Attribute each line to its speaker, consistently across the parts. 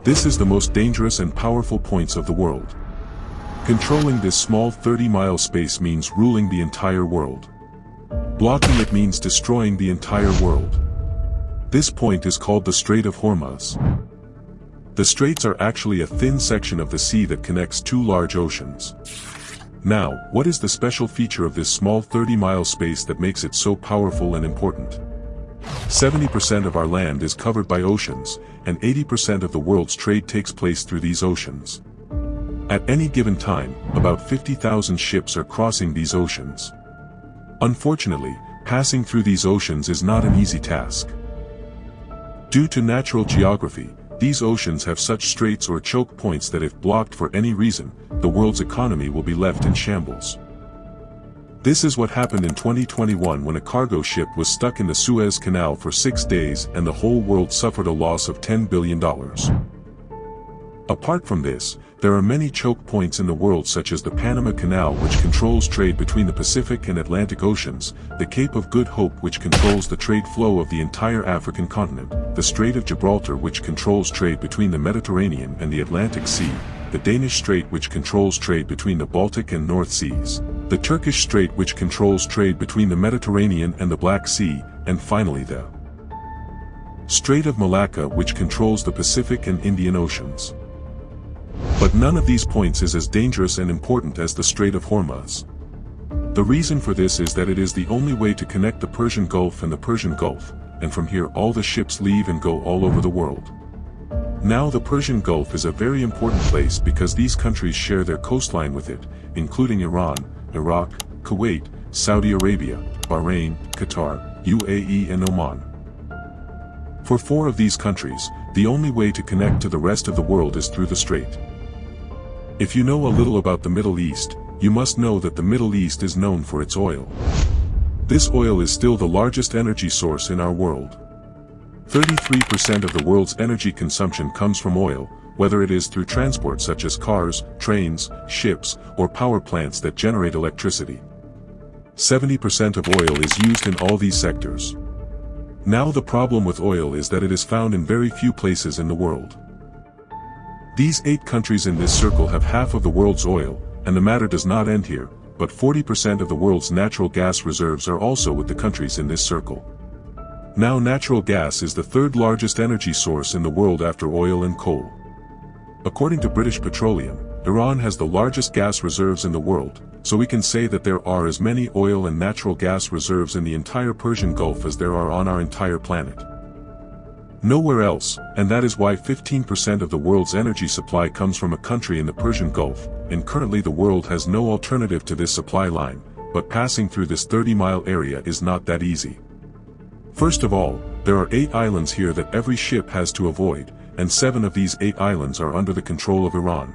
Speaker 1: This is the most dangerous and powerful points of the world. Controlling this small 30-mile space means ruling the entire world. Blocking it means destroying the entire world. This point is called the Strait of Hormuz. The straits are actually a thin section of the sea that connects two large oceans. Now, what is the special feature of this small 30-mile space that makes it so powerful and important? 70% of our land is covered by oceans, and 80% of the world's trade takes place through these oceans. At any given time, about 50,000 ships are crossing these oceans. Unfortunately, passing through these oceans is not an easy task. Due to natural geography, these oceans have such straits or choke points that if blocked for any reason, the world's economy will be left in shambles. This is what happened in 2021 when a cargo ship was stuck in the Suez Canal for 6 days and the whole world suffered a loss of $10 billion. Apart from this, there are many choke points in the world such as the Panama Canal which controls trade between the Pacific and Atlantic Oceans, the Cape of Good Hope which controls the trade flow of the entire African continent, the Strait of Gibraltar which controls trade between the Mediterranean and the Atlantic Sea, the Danish Strait which controls trade between the Baltic and North Seas, the Turkish Strait which controls trade between the Mediterranean and the Black Sea, and finally the Strait of Malacca which controls the Pacific and Indian Oceans. But none of these points is as dangerous and important as the Strait of Hormuz. The reason for this is that it is the only way to connect the Persian Gulf and the Persian Gulf, and from here all the ships leave and go all over the world. Now the Persian Gulf is a very important place because these countries share their coastline with it, including Iran, Iraq, Kuwait, Saudi Arabia, Bahrain, Qatar, UAE and Oman. For 4 of these countries, the only way to connect to the rest of the world is through the strait. If you know a little about the Middle East, you must know that the Middle East is known for its oil. This oil is still the largest energy source in our world. 33% of the world's energy consumption comes from oil, whether it is through transport such as cars, trains, ships, or power plants that generate electricity. 70% of oil is used in all these sectors. Now the problem with oil is that it is found in very few places in the world. These 8 countries in this circle have half of the world's oil, and the matter does not end here, but 40% of the world's natural gas reserves are also with the countries in this circle. Now natural gas is the 3rd largest energy source in the world after oil and coal. According to British Petroleum, Iran has the largest gas reserves in the world, so we can say that there are as many oil and natural gas reserves in the entire Persian Gulf as there are on our entire planet. Nowhere else, and that is why 15% of the world's energy supply comes from a country in the Persian Gulf, and currently the world has no alternative to this supply line, but passing through this 30-mile area is not that easy. First of all, there are 8 islands here that every ship has to avoid, and 7 of these 8 islands are under the control of Iran.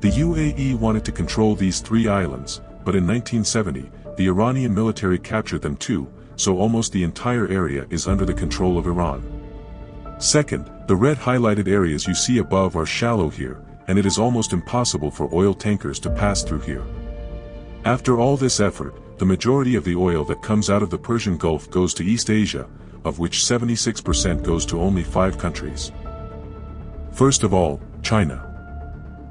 Speaker 1: The UAE wanted to control these 3 islands, but in 1970, the Iranian military captured them too, so almost the entire area is under the control of Iran. Second, the red highlighted areas you see above are shallow here, and it is almost impossible for oil tankers to pass through here. After all this effort, the majority of the oil that comes out of the Persian Gulf goes to East Asia, of which 76% goes to only 5 countries. First of all, China.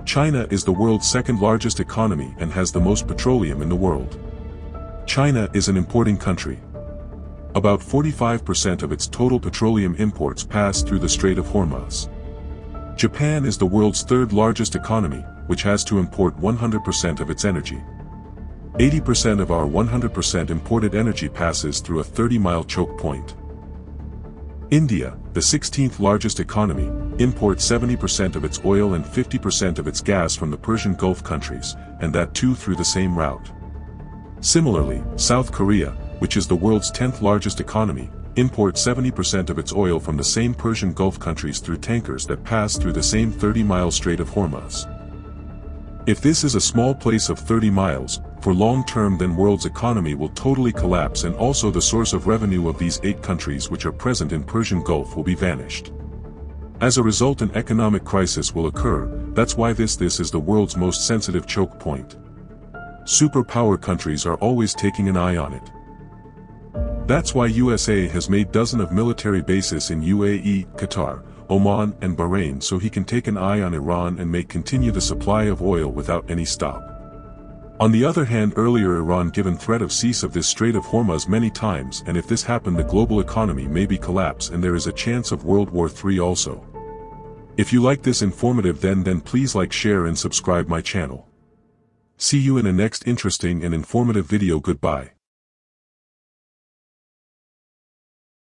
Speaker 1: China is the world's 2nd largest economy and has the most petroleum in the world. China is an importing country. About 45% of its total petroleum imports pass through the Strait of Hormuz. Japan is the world's 3rd largest economy, which has to import 100% of its energy. 80% of our 100% imported energy passes through a 30-mile choke point. India, the 16th largest economy, imports 70% of its oil and 50% of its gas from the Persian Gulf countries, and that too through the same route. Similarly, South Korea, which is the world's 10th largest economy, imports 70% of its oil from the same Persian Gulf countries through tankers that pass through the same 30-mile Strait of Hormuz. If this is a small place of 30 miles, for long term then world's economy will totally collapse and also the source of revenue of these 8 countries which are present in Persian Gulf will be vanished. As a result an economic crisis will occur, that's why this is the world's most sensitive choke point. Superpower countries are always taking an eye on it. That's why USA has made dozens of military bases in UAE, Qatar, Oman and Bahrain so he can take an eye on Iran and may continue the supply of oil without any stop. On the other hand, earlier Iran given threat of cease of this Strait of Hormuz many times, and if this happened the global economy may be collapse and there is a chance of World War III also. If you like this informative then please like, share and subscribe my channel. See you in a next interesting and informative video. Goodbye.